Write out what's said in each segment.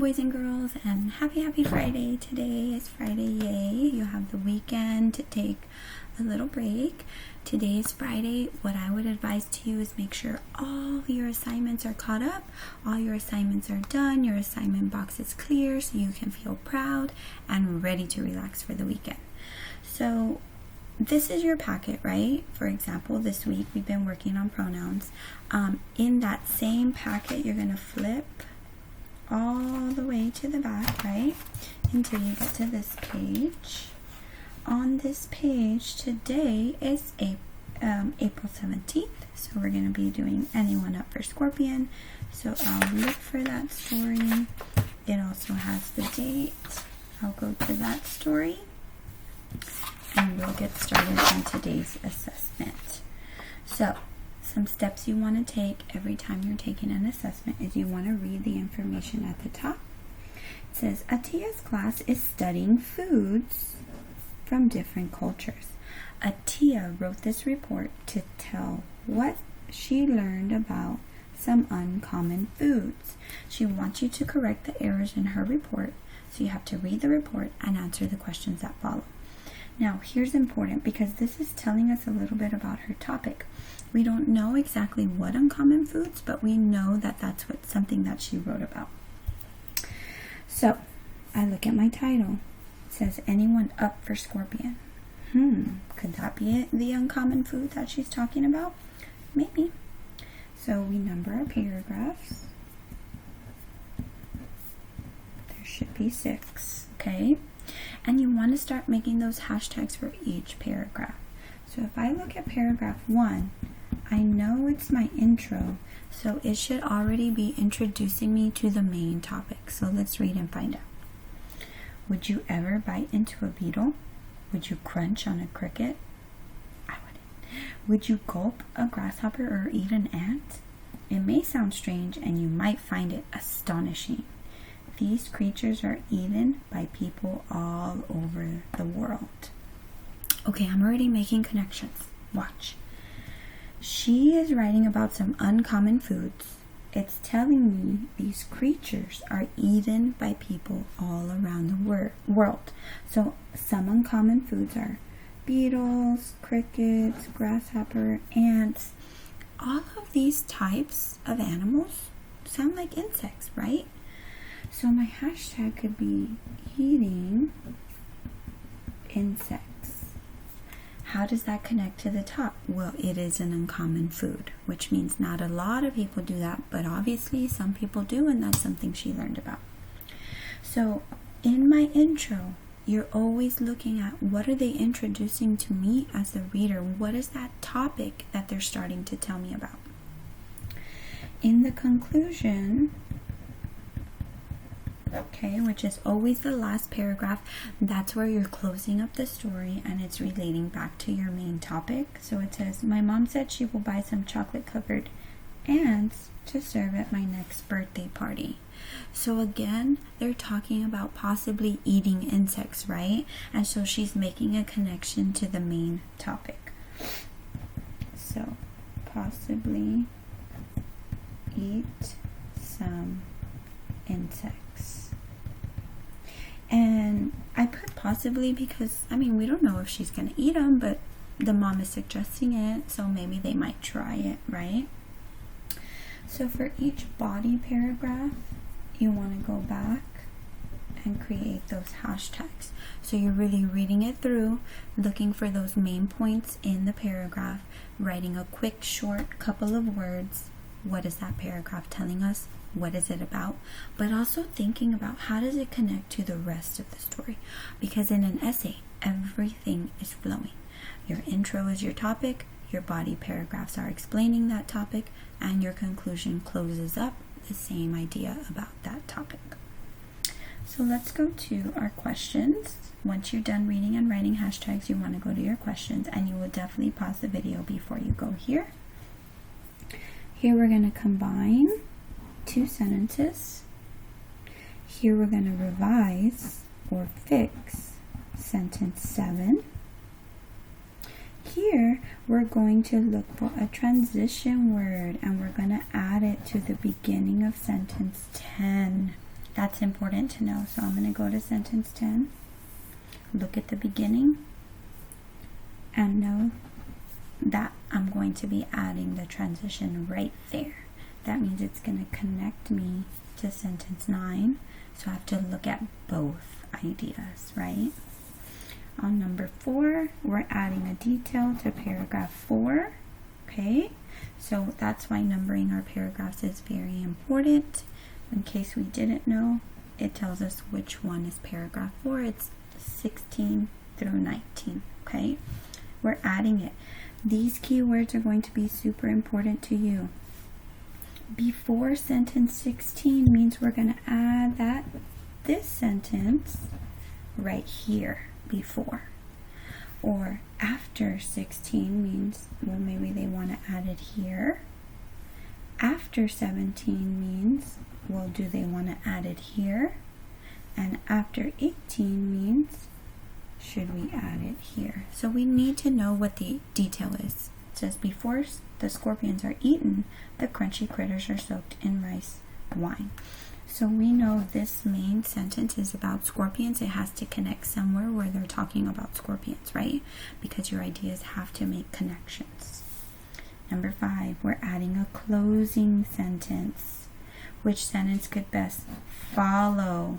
boys and girls, and happy Friday. Today is Friday, yay. You have the weekend to take a little break. Today is Friday. What I would advise to you is make sure all your assignments are caught up, all your assignments are done, your assignment box is clear so you can feel proud and ready to relax for the weekend. So this is your packet, right? For example, this week we've been working on pronouns. In that same packet, you're going to flip all the way to the back, right? Until you get to this page. On this page today is April 17th. So we're going to be doing Anyone Up for Scorpion. So I'll look for that story. It also has the date. I'll go to that story. And we'll get started on today's assessment. So, some steps you want to take every time you're taking an assessment is you want to read the information at the top. It says, Atiya's class is studying foods from different cultures. Atiya wrote this report to tell what she learned about some uncommon foods. She wants you to correct the errors in her report, so you have to read the report and answer the questions that follow. Now, here's important because this is telling us a little bit about her topic. We don't know exactly what uncommon foods, but we know that that's something that she wrote about. So, I look at my title. It says, Anyone Up for Scorpion? Could that be the uncommon food that she's talking about? Maybe. So, we number our paragraphs. There should be 6, okay? And you want to start making those hashtags for each paragraph. So if I look at paragraph 1, I know it's my intro, so it should already be introducing me to the main topic. So let's read and find out. Would you ever bite into a beetle? Would you crunch on a cricket? I wouldn't. Would you gulp a grasshopper or eat an ant? It may sound strange and you might find it astonishing. These creatures are eaten by people all over the world. Okay, I'm already making connections. Watch. She is writing about some uncommon foods. It's telling me these creatures are eaten by people all around the world. So some uncommon foods are beetles, crickets, grasshopper, ants. All of these types of animals sound like insects, right? So my hashtag could be eating insects. How does that connect to the top? Well, it is an uncommon food, which means not a lot of people do that, but obviously some people do, and that's something she learned about. So in my intro, you're always looking at what are they introducing to me as the reader? What is that topic that they're starting to tell me about? In the conclusion, okay, which is always the last paragraph, that's where you're closing up the story and it's relating back to your main topic. So it says, my mom said she will buy some chocolate covered ants to serve at my next birthday party. So again, they're talking about possibly eating insects, right? And so she's making a connection to the main topic. So possibly eat some insects. And I put possibly because, we don't know if she's going to eat them, but the mom is suggesting it, so maybe they might try it, right? So for each body paragraph, you want to go back and create those hashtags. So you're really reading it through, looking for those main points in the paragraph, writing a quick, short couple of words. What is that paragraph telling us? What is it about? But also thinking about how does it connect to the rest of the story? Because in an essay, everything is flowing. Your intro is your topic, your body paragraphs are explaining that topic, and your conclusion closes up the same idea about that topic. So let's go to our questions. Once you're done reading and writing hashtags, you want to go to your questions, and you will definitely pause the video before you go here. Here we're going to combine 2 sentences. Here we're going to revise or fix sentence 7. Here we're going to look for a transition word and we're going to add it to the beginning of sentence 10. That's important to know. So I'm going to go to sentence 10, look at the beginning, and know that I'm going to be adding the transition right there. That means it's going to connect me to sentence 9. So I have to look at both ideas, right? On number 4, we're adding a detail to paragraph 4. Okay, so that's why numbering our paragraphs is very important. In case we didn't know, it tells us which one is paragraph 4. It's 16 through 19. Okay, we're adding it. These keywords are going to be super important to you. Before sentence 16 means we're going to add this sentence right here before. Or after 16 means, well, maybe they want to add it here. After 17 means, well, do they want to add it here? And after 18 means, should we add it here? So we need to know what the detail is. It says, before the scorpions are eaten, the crunchy critters are soaked in rice wine. So we know this main sentence is about scorpions. It has to connect somewhere where they're talking about scorpions, right? Because your ideas have to make connections. Number 5, we're adding a closing sentence. Which sentence could best follow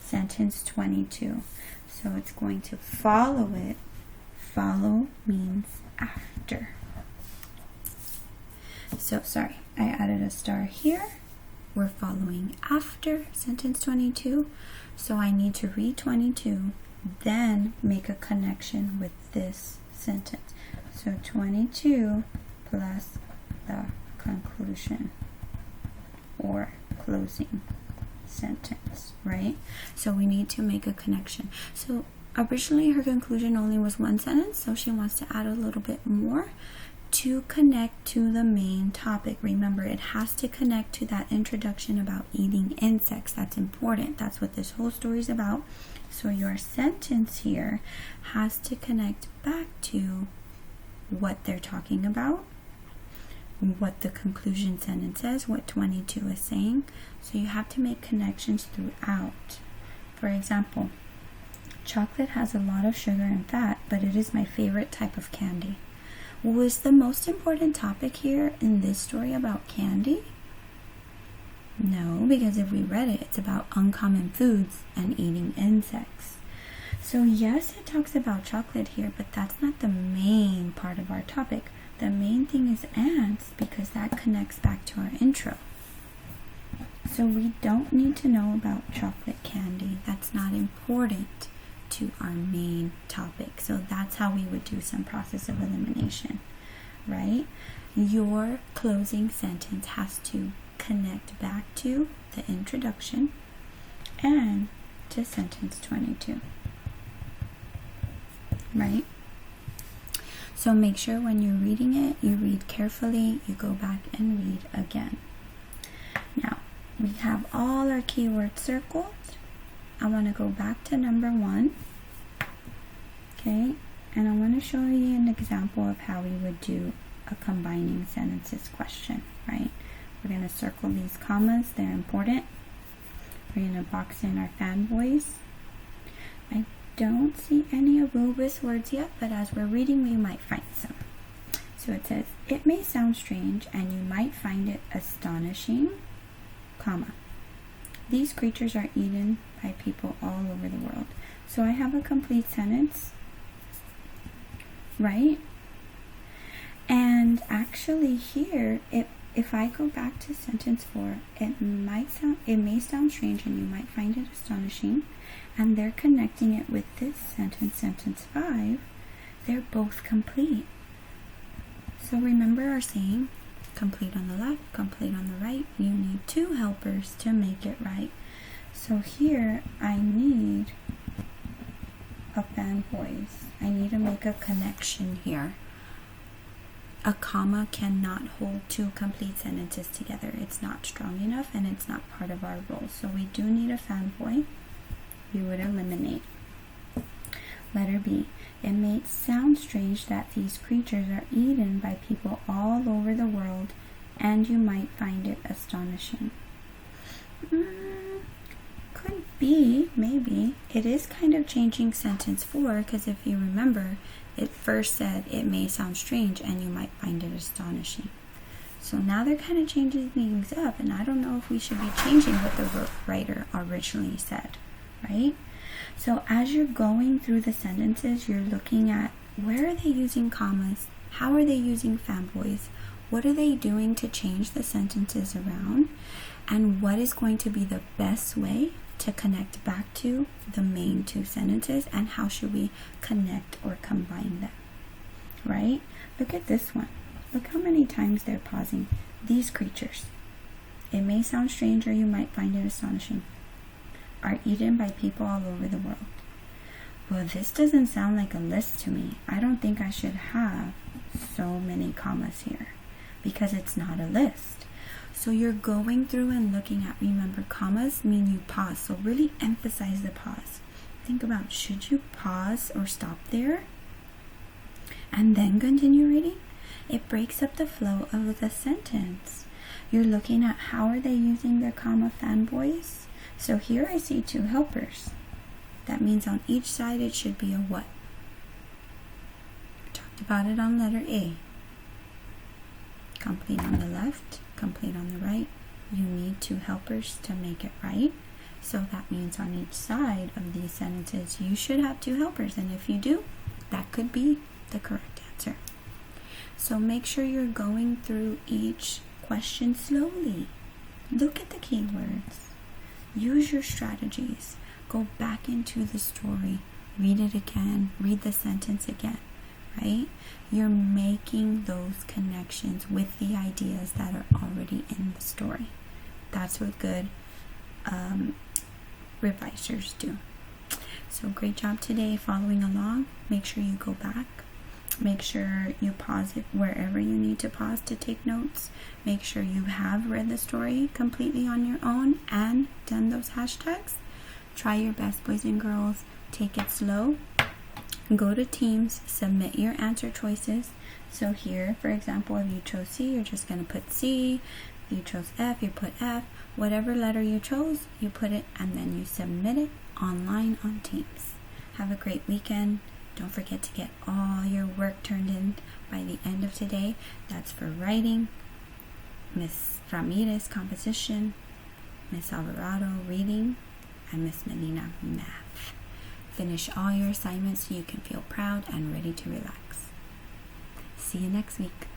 sentence 22? So it's going to follow it. Follow means after. So, sorry, I added a star here. We're following after sentence 22. So I need to read 22, then make a connection with this sentence. So 22 plus the conclusion or closing sentence, right? So we need to make a connection. So originally her conclusion only was one sentence, so she wants to add a little bit more to connect to the main topic. Remember, it has to connect to that introduction about eating insects. That's important. That's what this whole story is about. So your sentence here has to connect back to what they're talking about, what the conclusion sentence says, what 22 is saying. So you have to make connections throughout. For example, chocolate has a lot of sugar and fat, but it is my favorite type of candy. Was the most important topic here in this story about candy? No, because if we read it, it's about uncommon foods and eating insects. So yes, it talks about chocolate here, but that's not the main part of our topic. The main thing is ants, because that connects back to our intro. So we don't need to know about chocolate candy. That's not important to our main topic. So that's how we would do some process of elimination, right? Your closing sentence has to connect back to the introduction and to sentence 22, right? So make sure when you're reading it, you read carefully, you go back and read again. Now, we have all our keywords circled. I want to go back to number 1, okay, and I want to show you an example of how we would do a combining sentences question, right? We're going to circle these commas, they're important. We're going to box in our fanboys. I don't see any Aruba's words yet, but as we're reading, we might find some. So it says, it may sound strange and you might find it astonishing, comma. These creatures are eaten by people all over the world. So I have a complete sentence, right? And actually here, if I go back to sentence 4, it may sound strange and you might find it astonishing, and they're connecting it with this sentence, sentence 5, they're both complete. So remember our saying, complete on the left, complete on the right. You need 2 helpers to make it right. So here I need a fanboys. I need to make a connection here. A comma cannot hold 2 complete sentences together. It's not strong enough and it's not part of our role. So we do need a fanboy. We would eliminate. Letter B. It may sound strange that these creatures are eaten by people all over the world, and you might find it astonishing. maybe, it is kind of changing sentence 4, because if you remember, it first said it may sound strange and you might find it astonishing. So now they're kind of changing things up, and I don't know if we should be changing what the writer originally said, right? So as you're going through the sentences, you're looking at where are they using commas? How are they using fanboys? What are they doing to change the sentences around? And what is going to be the best way to connect back to the main 2 sentences, and how should we connect or combine them, right? Look at this one. Look how many times they're pausing. These creatures, it may sound strange or you might find it astonishing, are eaten by people all over the world. Well, this doesn't sound like a list to me. I don't think I should have so many commas here, because it's not a list. So you're going through and looking at, remember, commas mean you pause. So really emphasize the pause. Think about, should you pause or stop there and then continue reading? It breaks up the flow of the sentence. You're looking at how are they using their comma fanboys. So here I see 2 helpers. That means on each side it should be a what? We talked about it on letter A. Complete on the left, complete on the right. You need 2 helpers to make it right. So that means on each side of these sentences you should have 2 helpers, and if you do, that could be the correct answer. So make sure you're going through each question slowly. Look at the keywords. Use your strategies. Go back into the story. Read it again. Read the sentence again, right? You're making those connections with the ideas that are already in the story. That's what good revisers do. So great job today following along. Make sure you go back. Make sure you pause it wherever you need to pause to take notes. Make sure you have read the story completely on your own and done those hashtags. Try your best, boys and girls. Take it slow. Go to Teams, submit your answer choices. So here, for example, if you chose C, you're just going to put C. If you chose F, you put F. Whatever letter you chose, you put it, and then you submit it online on Teams. Have a great weekend. Don't forget to get all your work turned in by the end of today. That's for writing, Miss Ramirez composition, Miss Alvarado reading, and Miss Medina math. Finish all your assignments so you can feel proud and ready to relax. See you next week.